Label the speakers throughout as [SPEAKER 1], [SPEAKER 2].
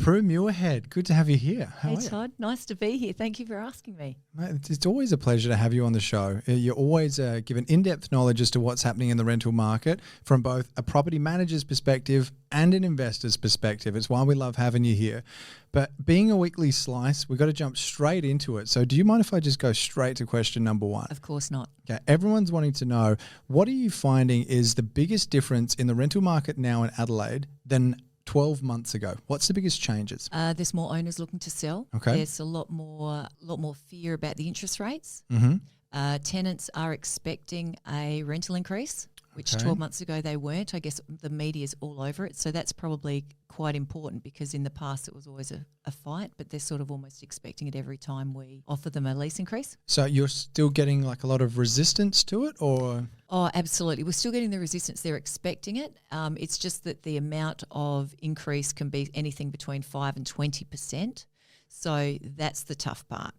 [SPEAKER 1] Prue Muirhead, good to have you here. How
[SPEAKER 2] Hey,
[SPEAKER 1] are you?
[SPEAKER 2] Todd. Nice to be here. Thank you for asking me.
[SPEAKER 1] Mate, it's always a pleasure to have you on the show. You always give an in-depth knowledge as to what's happening in the rental market from both a property manager's perspective and an investor's perspective. It's why we love having you here. But being a weekly slice, we've got to jump straight into it. So do you mind if I just go straight to question number one?
[SPEAKER 2] Of course not.
[SPEAKER 1] Okay, everyone's wanting to know, what are you finding is the biggest difference in the rental market now in Adelaide than 12 months ago? What's the biggest changes?
[SPEAKER 2] There's more owners looking to sell.
[SPEAKER 1] Okay.
[SPEAKER 2] There's a lot more fear about the interest rates.
[SPEAKER 1] Mm-hmm.
[SPEAKER 2] Tenants are expecting a rental increase, which
[SPEAKER 1] Okay.
[SPEAKER 2] 12 months ago they weren't. I guess the media's all over it. So that's probably quite important, because in the past it was always a fight, but they're sort of almost expecting it every time we offer them a lease increase.
[SPEAKER 1] So you're still getting like a lot of resistance to it, or?
[SPEAKER 2] Oh, absolutely. We're still getting the resistance. They're expecting it. It's just that the amount of increase can be anything between 5 and 20%. So that's the tough part.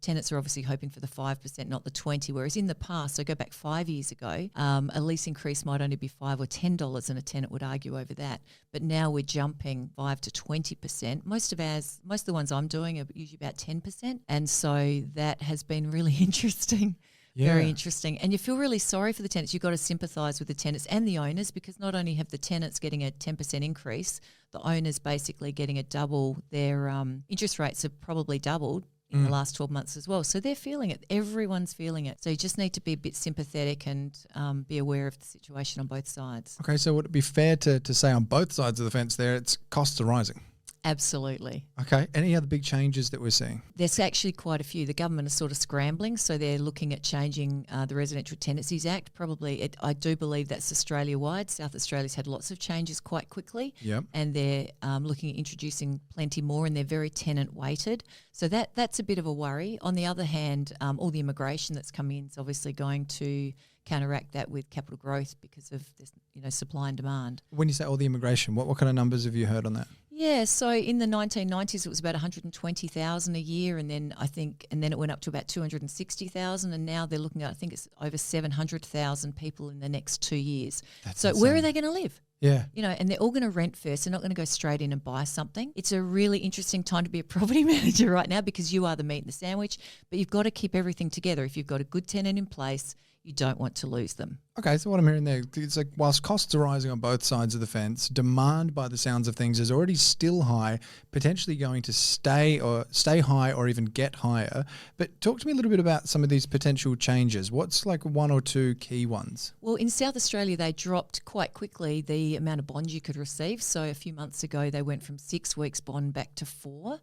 [SPEAKER 2] Tenants are obviously hoping for the 5%, not the 20%. Whereas in the past, so go back 5 years ago, a lease increase might only be $5 or $10, and a tenant would argue over that. But now we're jumping 5 to 20%. Most of the ones I'm doing are usually about 10%, and so that has been really interesting.
[SPEAKER 1] Yeah.
[SPEAKER 2] Very interesting. And you feel really sorry for the tenants. You've got to sympathise with the tenants and the owners, because not only have the tenants getting a 10% increase, the owners basically getting a double. Their interest rates have probably doubled in the last 12 months as well. So they're feeling it. Everyone's feeling it. So you just need to be a bit sympathetic and be aware of the situation on both sides.
[SPEAKER 1] Okay, so would it be fair to say on both sides of the fence there, it's costs are rising?
[SPEAKER 2] Absolutely.
[SPEAKER 1] Okay, any other big changes that we're seeing?
[SPEAKER 2] There's actually quite a few. The government is sort of scrambling, so they're looking at changing the Residential Tenancies Act. I do believe that's Australia-wide. South Australia's had lots of changes quite quickly.
[SPEAKER 1] Yep.
[SPEAKER 2] And they're looking at introducing plenty more, and they're very tenant-weighted. So that's a bit of a worry. On the other hand, all the immigration that's coming in is obviously going to counteract that with capital growth because of this, supply and demand.
[SPEAKER 1] When you say all the immigration, what kind of numbers have you heard on that?
[SPEAKER 2] Yeah, so in the 1990s it was about 120,000 a year, and then it went up to about 260,000, and now they're looking at, I think it's over 700,000 people in the next 2 years.
[SPEAKER 1] That's
[SPEAKER 2] so
[SPEAKER 1] insane.
[SPEAKER 2] where are they going to live?
[SPEAKER 1] Yeah.
[SPEAKER 2] And they're all going to rent first. They're not going to go straight in and buy something. It's a really interesting time to be a property manager right now, because you are the meat and the sandwich, but you've got to keep everything together. If you've got a good tenant in place, you don't want to lose them.
[SPEAKER 1] Okay, so what I'm hearing there, it's like whilst costs are rising on both sides of the fence, demand by the sounds of things is already still high, potentially going to stay high or even get higher. But talk to me a little bit about some of these potential changes. What's like one or two key ones?
[SPEAKER 2] Well, in South Australia, they dropped quite quickly the amount of bonds you could receive. So a few months ago, they went from 6 weeks bond back to 4.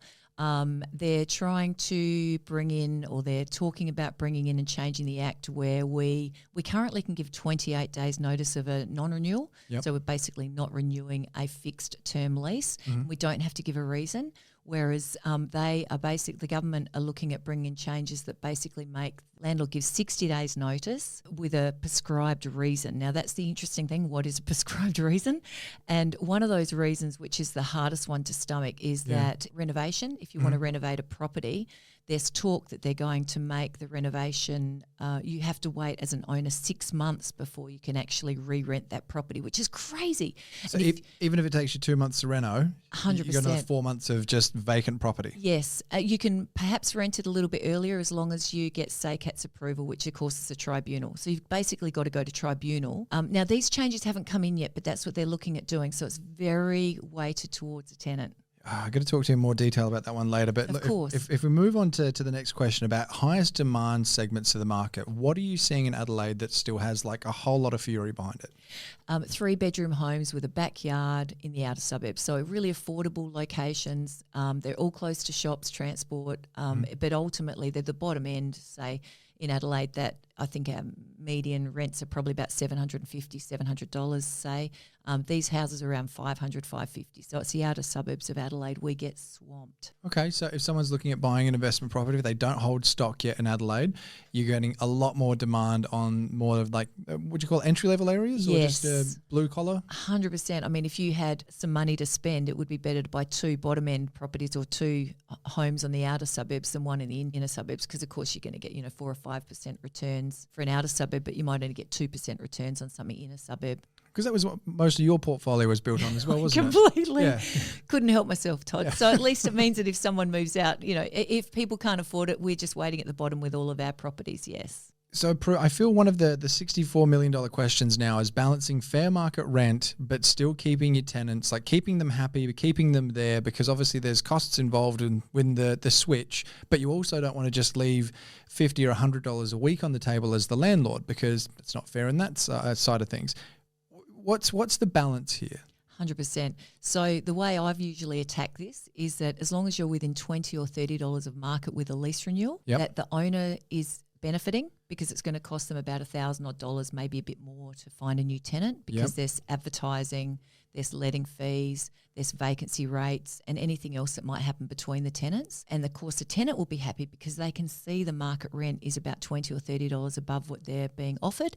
[SPEAKER 2] They're trying to they're talking about bringing in and changing the act where we currently can give 28 days notice of a non-renewal.
[SPEAKER 1] Yep.
[SPEAKER 2] So we're basically not renewing a fixed term lease.
[SPEAKER 1] Mm-hmm.
[SPEAKER 2] We don't have to give a reason. Whereas the government are looking at bringing in changes that basically make landlord give 60 days notice with a prescribed reason. Now, that's the interesting thing. What is a prescribed reason? And one of those reasons, which is the hardest one to stomach, is that renovation. If you want to renovate a property, there's talk that they're going to make the renovation, you have to wait as an owner 6 months before you can actually re-rent that property, which is crazy.
[SPEAKER 1] So even if it takes you 2 months to reno,
[SPEAKER 2] 100%.
[SPEAKER 1] you've got another 4 months of just vacant property.
[SPEAKER 2] Yes, you can perhaps rent it a little bit earlier as long as you get SACAT's approval, which of course is a tribunal. So you've basically got to go to tribunal. Now, these changes haven't come in yet, but that's what they're looking at doing. So it's very weighted towards a tenant.
[SPEAKER 1] I'm going to talk to you in more detail about that one later. But
[SPEAKER 2] Of course.
[SPEAKER 1] If we move on to the next question about highest demand segments of the market, what are you seeing in Adelaide that still has like a whole lot of fury behind it?
[SPEAKER 2] 3-bedroom homes with a backyard in the outer suburbs. So really affordable locations. They're all close to shops, transport, but ultimately they're the bottom end, say, in Adelaide, that I think our median rents are probably about $750, $700, say. These houses are around $500, $550. So it's the outer suburbs of Adelaide. We get swamped.
[SPEAKER 1] Okay, so if someone's looking at buying an investment property, if they don't hold stock yet in Adelaide, you're getting a lot more demand on more of like, would you call it entry-level areas?
[SPEAKER 2] Yes.
[SPEAKER 1] Or just blue collar?
[SPEAKER 2] 100%. I mean, if you had some money to spend, it would be better to buy 2 bottom-end properties or 2 homes on the outer suburbs than one in the inner suburbs, because, of course, you're going to get 4 or 5% returns for an outer suburb, but you might only get 2% returns on some inner suburb.
[SPEAKER 1] Because that was what most of your portfolio was built on as well, wasn't
[SPEAKER 2] Completely.
[SPEAKER 1] it?
[SPEAKER 2] Couldn't help myself, Todd. So at least it means that if someone moves out, if people can't afford it, we're just waiting at the bottom with all of our properties, yes.
[SPEAKER 1] So, Prue, I feel one of the $64 million questions now is balancing fair market rent, but still keeping your tenants, like keeping them happy, keeping them there, because obviously there's costs involved in the switch, but you also don't want to just leave $50 or $100 a week on the table as the landlord, because it's not fair in that side of things. What's the balance here?
[SPEAKER 2] 100%. So the way I've usually attacked this is that as long as you're within $20 or $30 of market with a lease renewal, that the owner is benefiting, because it's going to cost them about $1,000 maybe a bit more to find a new tenant, because there's advertising, there's letting fees, there's vacancy rates, and anything else that might happen between the tenants. And of course, the tenant will be happy because they can see the market rent is about $20 or $30 above what they're being offered.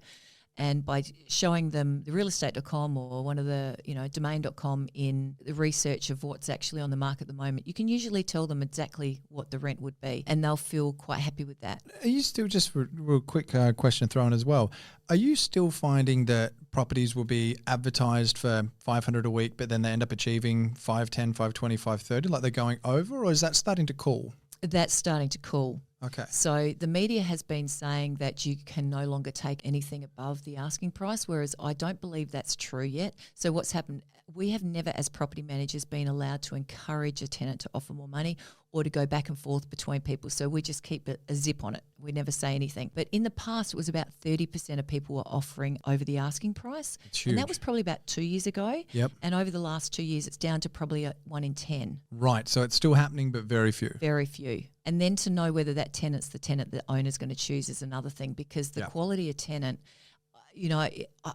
[SPEAKER 2] And by showing them the realestate.com or one of the, domain.com in the research of what's actually on the market at the moment, you can usually tell them exactly what the rent would be, and they'll feel quite happy with that.
[SPEAKER 1] Are you still, just a real quick question thrown as well, are you still finding that properties will be advertised for $500 a week, but then they end up achieving $510, $520, $530, like they're going over, or is that starting to cool?
[SPEAKER 2] That's starting to cool.
[SPEAKER 1] Okay.
[SPEAKER 2] So the media has been saying that you can no longer take anything above the asking price, whereas I don't believe that's true yet. So what's happened, we have never as property managers been allowed to encourage a tenant to offer more money or to go back and forth between people. So we just keep a zip on it. We never say anything. But in the past, it was about 30% of people were offering over the asking price.
[SPEAKER 1] It's huge.
[SPEAKER 2] And that was probably about 2 years ago.
[SPEAKER 1] Yep.
[SPEAKER 2] And over the last 2 years, it's down to probably 1 in 10.
[SPEAKER 1] Right. So it's still happening, but very few.
[SPEAKER 2] Very few. And then to know whether that tenant's the tenant the owner's going to choose is another thing, because the quality of tenant,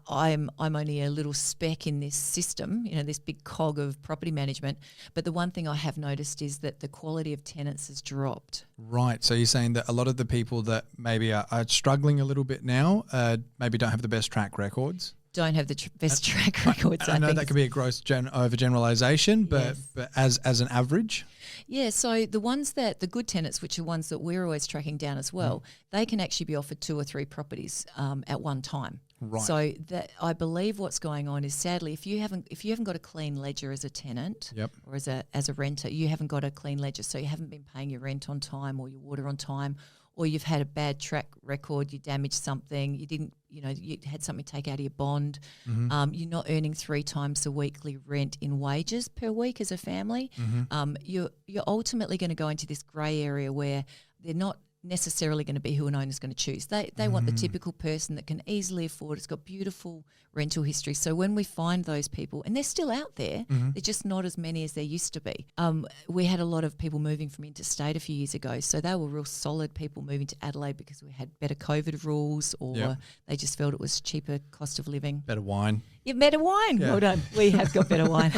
[SPEAKER 2] I'm only a little speck in this system, this big cog of property management. But the one thing I have noticed is that the quality of tenants has dropped.
[SPEAKER 1] Right. So you're saying that a lot of the people that maybe are struggling a little bit now maybe don't have the best track records?
[SPEAKER 2] Don't have the best track records.
[SPEAKER 1] I know that could be a gross overgeneralization, but as an average?
[SPEAKER 2] Yeah, so the good tenants, which are ones that we're always tracking down as well, they can actually be offered 2 or 3 properties at one time.
[SPEAKER 1] Right.
[SPEAKER 2] So that I believe what's going on is, sadly, if you haven't got a clean ledger as a tenant or as a renter, you haven't got a clean ledger, so you haven't been paying your rent on time or your water on time, or you've had a bad track record, you damaged something, you had something take out of your bond, you're not earning 3 times the weekly rent in wages per week as a family, you're ultimately going to go into this grey area where they're not necessarily going to be who an owner's going to choose. They want the typical person that can easily afford. It's got beautiful rental history. So when we find those people, and they're still out there, they're just not as many as there used to be. We had a lot of people moving from interstate a few years ago. So they were real solid people moving to Adelaide because we had better COVID rules, or they just felt it was cheaper cost of living.
[SPEAKER 1] Better wine.
[SPEAKER 2] Yeah, better wine.
[SPEAKER 1] Yeah.
[SPEAKER 2] Well done. We have got better wine.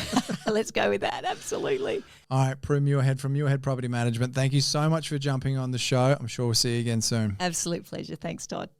[SPEAKER 2] Let's go with that. Absolutely.
[SPEAKER 1] All right, Prue Muirhead from Muirhead Property Management. Thank you so much for jumping on the show. I'm sure we'll see you again soon.
[SPEAKER 2] Absolute pleasure. Thanks, Todd.